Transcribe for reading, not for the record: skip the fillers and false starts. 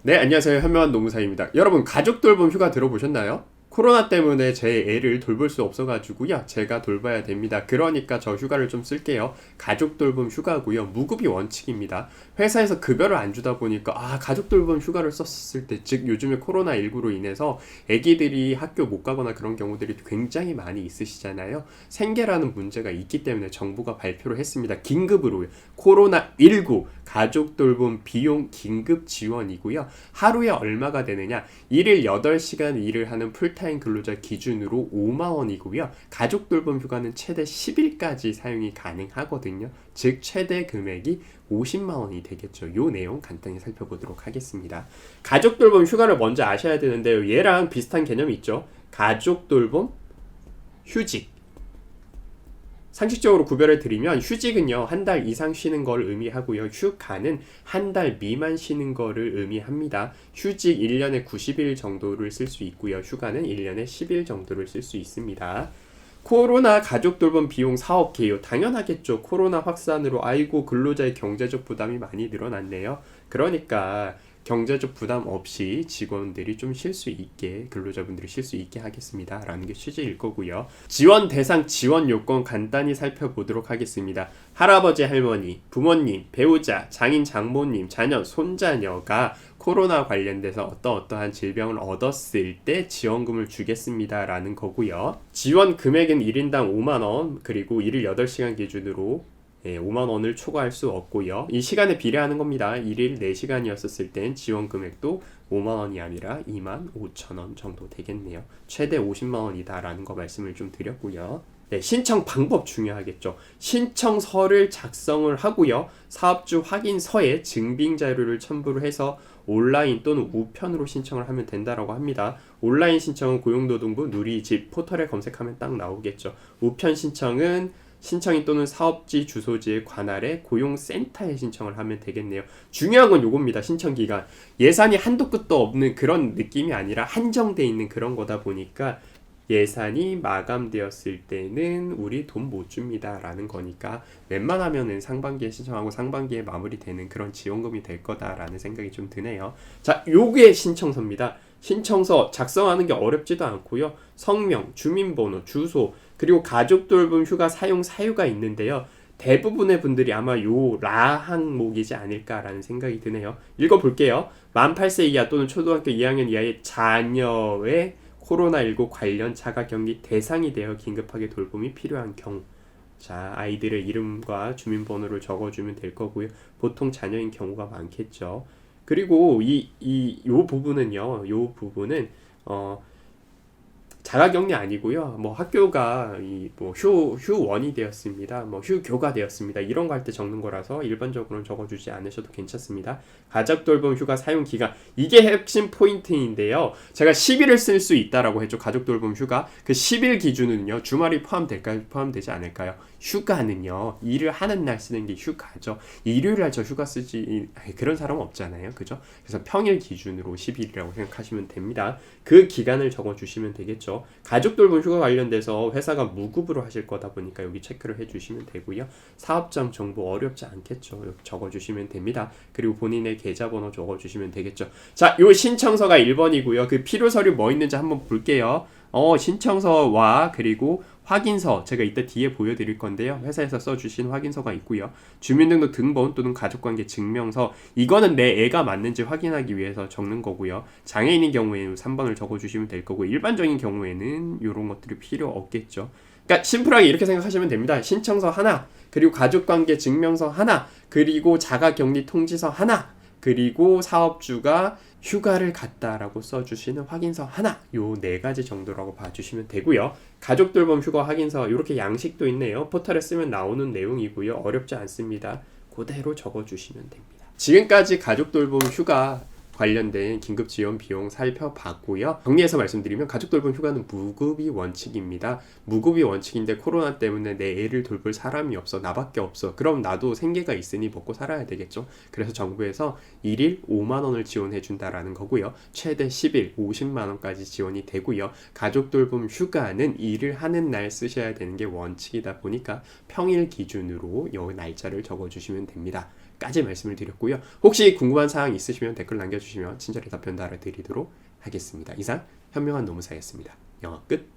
네, 안녕하세요. 현명한 노무사입니다. 여러분, 가족 돌봄 휴가 들어보셨나요? 코로나 때문에 제 애를 돌볼 수 없어가지고요. 제가 돌봐야 됩니다. 그러니까 저 휴가를 좀 쓸게요. 가족 돌봄 휴가고요. 무급이 원칙입니다. 회사에서 급여를 안 주다 보니까 가족 돌봄 휴가를 썼을 때, 즉 요즘에 코로나19로 인해서 애기들이 학교 못 가거나 그런 경우들이 굉장히 많이 있으시잖아요. 생계라는 문제가 있기 때문에 정부가 발표를 했습니다. 긴급으로요. 코로나19 가족 돌봄 비용 긴급 지원이고요. 하루에 얼마가 되느냐? 일일 8시간 일을 하는 풀타임 근로자 기준으로 5만 원이고요. 가족 돌봄 휴가는 최대 10일까지 사용이 가능하거든요. 즉 최대 금액이 50만 원이 되겠죠. 요 내용 간단히 살펴보도록 하겠습니다. 가족 돌봄 휴가를 먼저 아셔야 되는데요. 얘랑 비슷한 개념이 있죠. 가족 돌봄 휴직. 상식적으로 구별을 드리면 휴직은요, 한 달 이상 쉬는 걸 의미하고요. 휴가는 한 달 미만 쉬는 거를 의미합니다. 휴직 1년에 90일 정도를 쓸 수 있고요. 휴가는 1년에 10일 정도를 쓸 수 있습니다. 코로나 가족 돌봄 비용 사업 개요. 당연하겠죠. 코로나 확산으로 아이고 근로자의 경제적 부담이 많이 늘어났네요. 그러니까 경제적 부담 없이 직원들이 좀 쉴 수 있게, 근로자분들이 쉴 수 있게 하겠습니다 라는 게 취지일 거고요. 지원 대상, 지원 요건 간단히 살펴보도록 하겠습니다. 할아버지, 할머니, 부모님, 배우자, 장인, 장모님, 자녀, 손자녀가 코로나 관련돼서 어떠한 질병을 얻었을 때 지원금을 주겠습니다 라는 거고요. 지원 금액은 1인당 5만원, 그리고 일일 8시간 기준으로 5만 원을 초과할 수 없고요. 이 시간에 비례하는 겁니다. 1일 4시간이었을 땐 지원 금액도 5만 원이 아니라 2만 5천 원 정도 되겠네요. 최대 50만 원이다라는 거 말씀을 좀 드렸고요. 네, 신청 방법 중요하겠죠. 신청서를 작성을 하고요. 사업주 확인서에 증빙 자료를 첨부를 해서 온라인 또는 우편으로 신청을 하면 된다라고 합니다. 온라인 신청은 고용노동부 누리집 포털에 검색하면 딱 나오겠죠. 우편 신청은 신청인 또는 사업지 주소지의 관할에 고용센터에 신청을 하면 되겠네요. 중요한 건 요겁니다. 신청기간. 예산이 한도 끝도 없는 그런 느낌이 아니라 한정돼 있는 그런 거다 보니까 예산이 마감되었을 때는 우리 돈 못 줍니다 라는 거니까 웬만하면은 상반기에 신청하고 상반기에 마무리되는 그런 지원금이 될 거다라는 생각이 좀 드네요. 자, 요게 신청서입니다. 신청서 작성하는 게 어렵지도 않고요. 성명, 주민번호, 주소, 그리고 가족 돌봄 휴가 사용 사유가 있는데요. 대부분의 분들이 아마 요 라 항목이지 않을까라는 생각이 드네요. 읽어볼게요. 만 8세 이하 또는 초등학교 2학년 이하의 자녀의 코로나19 관련 자가격리 대상이 되어 긴급하게 돌봄이 필요한 경우. 자, 아이들의 이름과 주민번호를 적어주면 될 거고요. 보통 자녀인 경우가 많겠죠. 그리고 요 부분은요, 자가격리 아니고요. 뭐 학교가 휴원이 되었습니다. 휴교가 되었습니다. 이런 거 할 때 적는 거라서 일반적으로는 적어주지 않으셔도 괜찮습니다. 가족 돌봄 휴가 사용 기간, 이게 핵심 포인트인데요. 제가 10일을 쓸 수 있다라고 했죠. 가족 돌봄 휴가. 그 10일 기준은요. 주말이 포함될까요? 포함되지 않을까요? 휴가는요. 일을 하는 날 쓰는 게 휴가죠. 일요일 날 저 휴가 쓰지 그런 사람 없잖아요. 그죠? 그래서 평일 기준으로 10일이라고 생각하시면 됩니다. 그 기간을 적어주시면 되겠죠. 가족 돌봄 휴가 관련돼서 회사가 무급으로 하실 거다 보니까 여기 체크를 해주시면 되고요. 사업장 정보 어렵지 않겠죠. 여기 적어주시면 됩니다. 그리고 본인의 계좌번호 적어주시면 되겠죠. 자, 요 신청서가 1번이고요. 그 필요 서류 뭐 있는지 한번 볼게요. 신청서와 그리고 확인서, 제가 이따 뒤에 보여드릴 건데요. 회사에서 써주신 확인서가 있고요. 주민등록 등본 또는 가족관계 증명서, 이거는 내 애가 맞는지 확인하기 위해서 적는 거고요. 장애인인 경우에는 3번을 적어주시면 될 거고, 일반적인 경우에는 이런 것들이 필요 없겠죠. 그러니까 심플하게 이렇게 생각하시면 됩니다. 신청서 하나, 그리고 가족관계 증명서 하나, 그리고 자가격리 통지서 하나, 그리고 사업주가 휴가를 갔다라고 써주시는 확인서 하나, 요 4가지 정도라고 봐주시면 되고요. 가족 돌봄 휴가 확인서 이렇게 양식도 있네요. 포털에 쓰면 나오는 내용이고요. 어렵지 않습니다. 그대로 적어주시면 됩니다. 지금까지 가족 돌봄 휴가 관련된 긴급 지원 비용 살펴봤고요. 정리해서 말씀드리면 가족 돌봄 휴가는 무급이 원칙입니다. 무급이 원칙인데 코로나 때문에 내 애를 돌볼 사람이 없어, 나밖에 없어. 그럼 나도 생계가 있으니 먹고 살아야 되겠죠. 그래서 정부에서 1일 5만 원을 지원해 준다라는 거고요. 최대 10일 50만 원까지 지원이 되고요. 가족 돌봄 휴가는 일을 하는 날 쓰셔야 되는 게 원칙이다 보니까 평일 기준으로 이 날짜를 적어주시면 됩니다. 까지 말씀을 드렸고요. 혹시 궁금한 사항 있으시면 댓글 남겨주시면 친절히 답변 달아드리도록 하겠습니다. 이상 현명한 노무사였습니다. 영어 끝.